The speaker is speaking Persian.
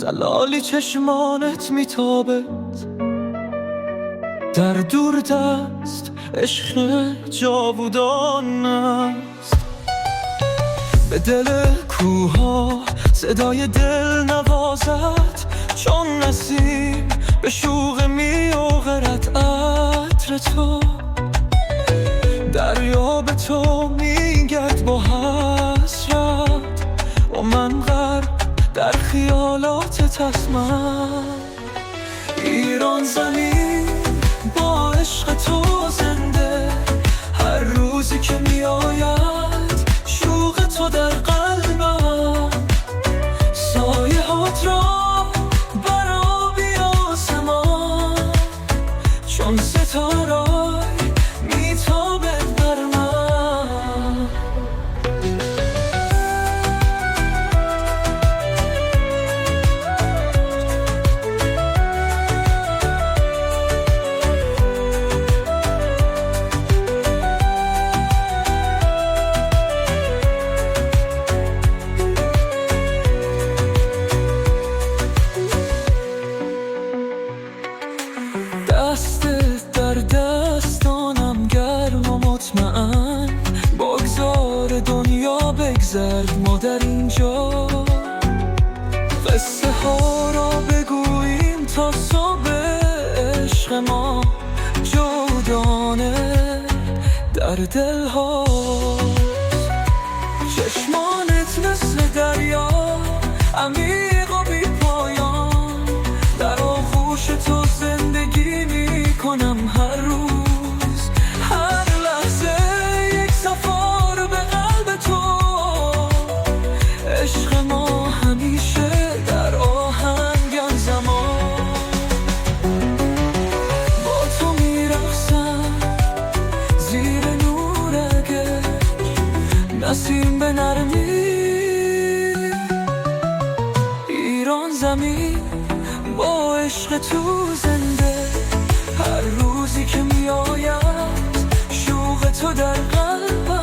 زلالی چشمانت میتابد در دور دست، عشق جاودان است. به دل کوها صدای دل نوازد، چون نسیم به شوق میوغرد عطر تو. دریا به تو میگرد با حسرت و من غرق در خیالات اسمر. ایران زمین با عشق تو زنده، هر روزی که می آید شوق تو در قلبم. سایه هات را برآبی آسمان، چون ستاره میتابد بر من. دستت در دستانم گرم و مطمئن، بگذار دنیا بگذرد ما در اینجا. قصه ها را بگوییم تا صبح، عشق ما جاودانه در دل هاست. چشمانت مثل دریا عمیق و بی پایان، در آغوش تو زندگی می کنم هر روز. هر لحظه یک سفر به قلب تو، عشق ما همیشه در آهنگ زمان. با تو می رقصم زیر نورگه، نسیم به نرمی. ایران زمین با عشق تو زنده، هر روزی که می آید شوق تو در قلبم.